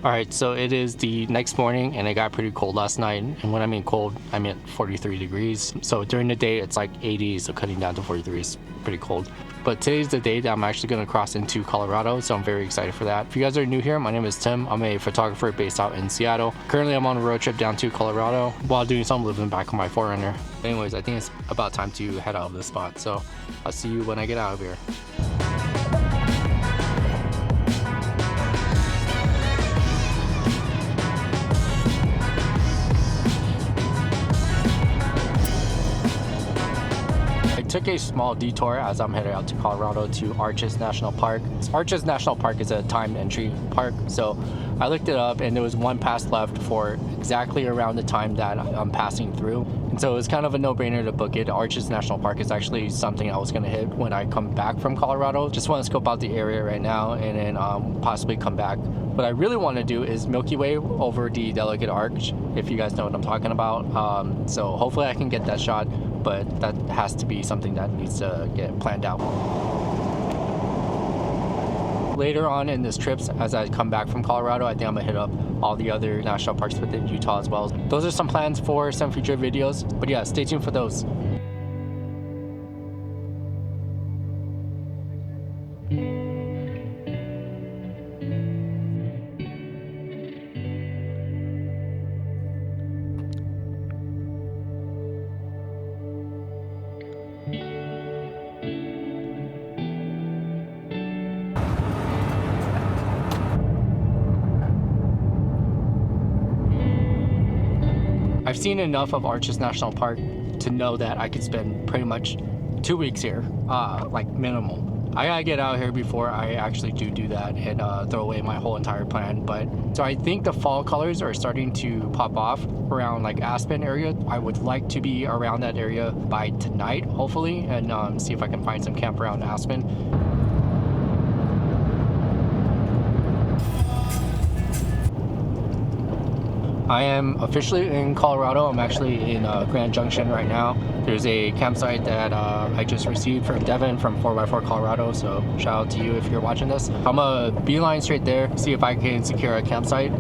Alright, so it is the next morning and it got pretty cold last night. And when I mean cold, I mean 43 degrees. So during the day, it's like 80, so cutting down to 43 is pretty cold. But today's the day that I'm actually going to cross into Colorado, so I'm very excited for that. If you guys are new here, my name is Tim. I'm a photographer based out in Seattle. Currently, I'm on a road trip down to Colorado while doing some living back on my 4Runner. Anyways, I think it's about time to head out of this spot, so I'll see you when I get out of here. Took a small detour as I'm headed out to Colorado to Arches National Park. Arches National Park is a timed entry park, so I looked it up and there was one pass left for exactly around the time that I'm passing through. And so it was kind of a no-brainer to book it. Arches National Park is actually something I was going to hit when I come back from Colorado. Just want to scope out the area right now and then possibly come back. What I really want to do is Milky Way over the Delicate Arch, if you guys know what I'm talking about. So hopefully I can get that shot, but that has to be something that needs to get planned out. Later on in this trip, as I come back from Colorado, I think I'm gonna hit up all the other national parks within Utah as well. Those are some plans for some future videos, but yeah, stay tuned for those. I've seen enough of Arches National Park to know that I could spend pretty much 2 weeks here, like minimum. I gotta get out here before I actually do that and throw away my whole entire plan. But so I think the fall colors are starting to pop off around like Aspen area. I would like to be around that area by tonight, hopefully, and see if I can find some camp around Aspen. I am officially in Colorado. I'm actually in Grand Junction right now. There's a campsite that I just received from Devin from 4x4 Colorado, so shout out to you if you're watching this. I'm gonna beeline straight there, see if I can secure a campsite.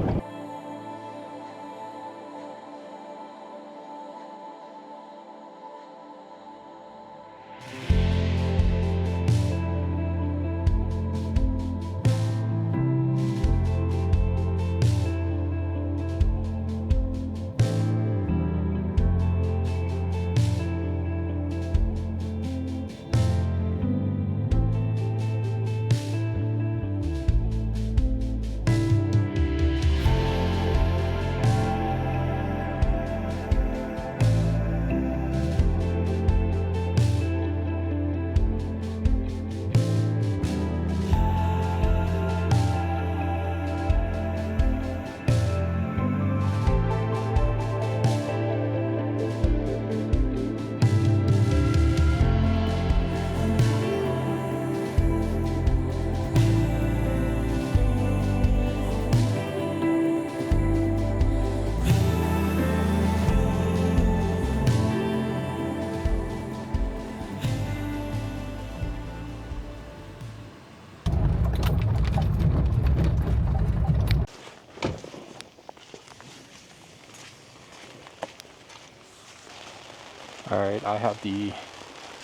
Alright, I have the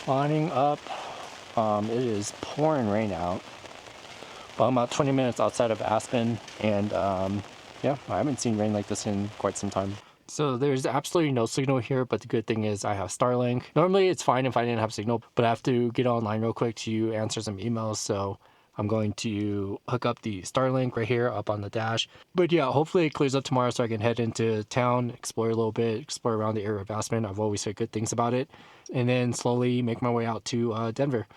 awning up. It is pouring rain out. But I'm about 20 minutes outside of Aspen, and yeah, I haven't seen rain like this in quite some time. So there's absolutely no signal here, but the good thing is I have Starlink. Normally it's fine if I didn't have signal, but I have to get online real quick to answer some emails, so I'm going to hook up the Starlink right here up on the dash. But yeah, hopefully it clears up tomorrow so I can head into town, explore a little bit, explore around the area of Aspen. I've always heard good things about it. And then slowly make my way out to Denver.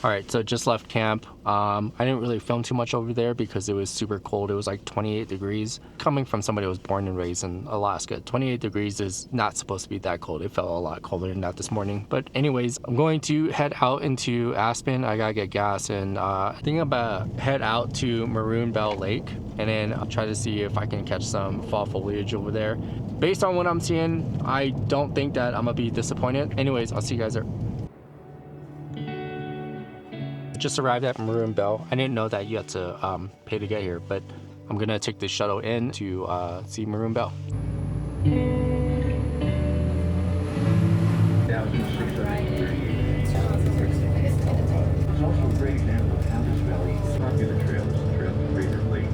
All right, so just left camp. I didn't really film too much over there because it was super cold. It was like 28 degrees. Coming from somebody who was born and raised in Alaska, 28 degrees is not supposed to be that cold. It felt a lot colder than that this morning. But anyways, I'm going to head out into Aspen. I gotta get gas, and I think I'm about to head out to Maroon Bell Lake, and then I'll try to see if I can catch some fall foliage over there. Based on what I'm seeing, I don't think that I'm gonna be disappointed. Anyways, I'll see you guys there. Just arrived at Maroon Bell. I didn't know that you had to pay to get here, but I'm gonna take the shuttle in to see Maroon Bell. It's also a great example of how this valley's popular trail is the Trail to Crater Lake.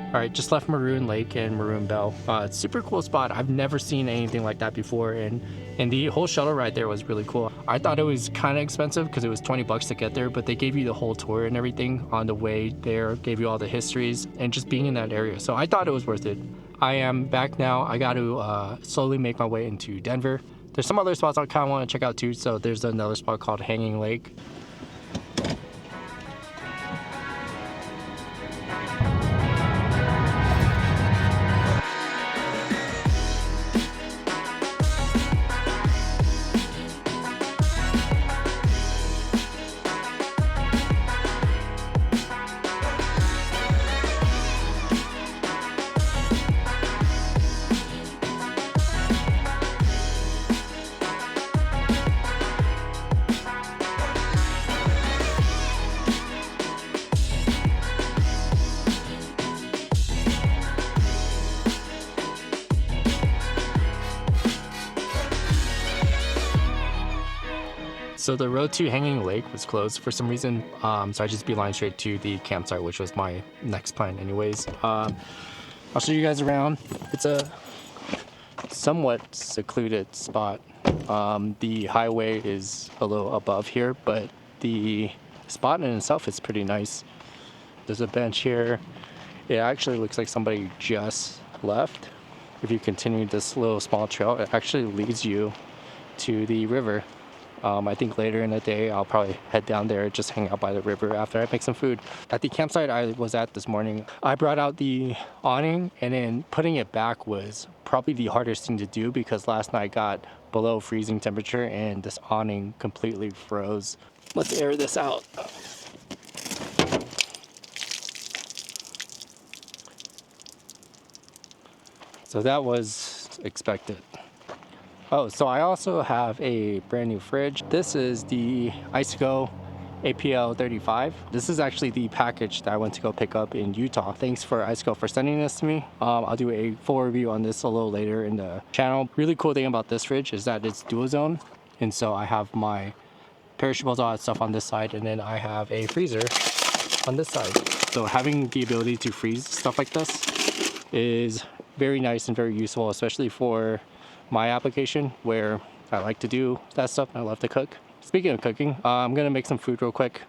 All right, just left Maroon Lake and Maroon Bell. It's a super cool spot. I've never seen anything like that before, and the whole shuttle ride there was really cool. I thought it was kind of expensive because it was 20 bucks to get there, but they gave you the whole tour and everything on the way there, gave you all the histories and just being in that area. So I thought it was worth it. I am back now. I got to slowly make my way into Denver. There's some other spots I kind of want to check out too. So there's another spot called Hanging Lake. So the road to Hanging Lake was closed for some reason, so I just beeline straight to the campsite, which was my next plan anyways. I'll show you guys around. It's a somewhat secluded spot. The highway is a little above here, but the spot in itself is pretty nice. There's a bench here. It actually looks like somebody just left. If you continue this little small trail, it actually leads you to the river. I think later in the day I'll probably head down there, just hang out by the river after I make some food. At the campsite I was at this morning, I brought out the awning, and then putting it back was probably the hardest thing to do because last night got below freezing temperature and this awning completely froze. Let's air this out. So that was expected. Oh, so I also have a brand new fridge. This is the Iceco ep11. This is actually the package that I went to go pick up in Utah. Thanks for Iceco for sending this to me. I'll do a full review on this a little later in the channel. Really cool thing about this fridge is that it's dual zone. And so I have my perishables, all that stuff on this side, and then I have a freezer on this side. So having the ability to freeze stuff like this is very nice and very useful, especially for my application where I like to do that stuff. I love to cook. Speaking of cooking, I'm gonna make some food real quick.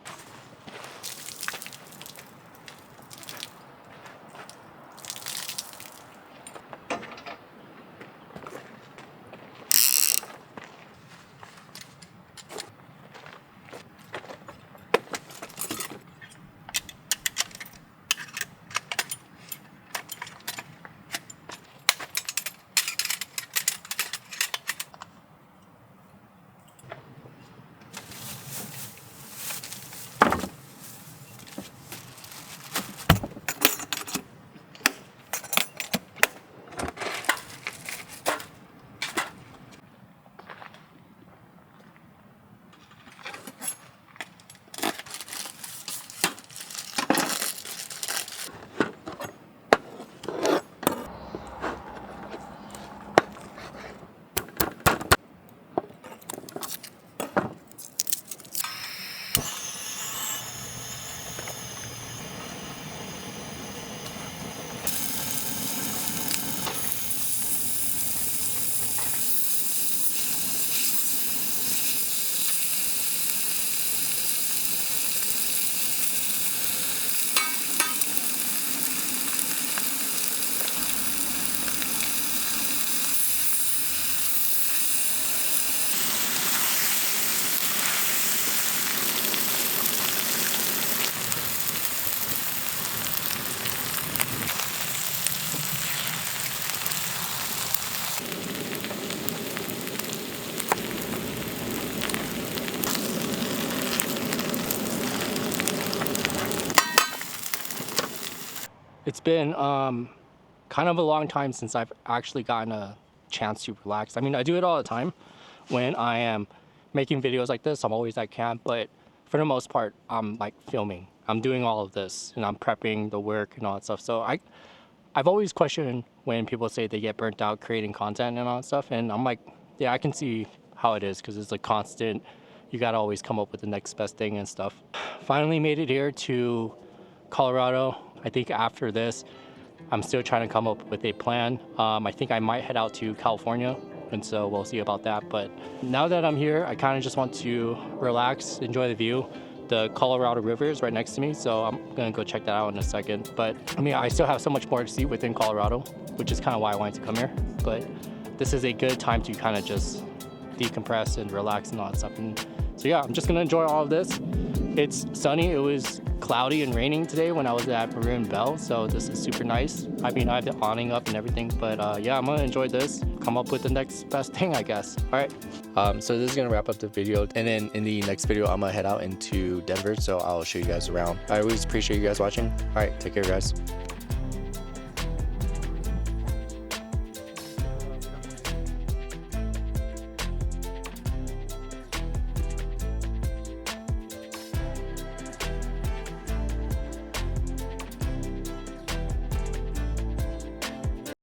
It's been kind of a long time since I've actually gotten a chance to relax. I mean, I do it all the time when I am making videos like this. I'm always at camp, but for the most part, I'm like filming. I'm doing all of this and I'm prepping the work and all that stuff. So I've always questioned when people say they get burnt out creating content and all that stuff. And I'm like, yeah, I can see how it is because it's like constant. You got to always come up with the next best thing and stuff. Finally made it here to Colorado. I think after this, I'm still trying to come up with a plan. I think I might head out to California, and so we'll see about that. But now that I'm here, I kind of just want to relax, enjoy the view. The Colorado River is right next to me, so I'm gonna go check that out in a second. But I mean, I still have so much more to see within Colorado, which is kind of why I wanted to come here. But this is a good time to kind of just decompress and relax and all that stuff. And so yeah, I'm just gonna enjoy all of this. It's sunny. It was cloudy and raining today when I was at Maroon Bells, so this is super nice. I mean, I have the awning up and everything, but yeah, I'm gonna enjoy this, come up with the next best thing, I guess. All right. So this is gonna wrap up the video, and then in the next video, I'm gonna head out into Denver, so I'll show you guys around. I always appreciate you guys watching. All right, take care, guys.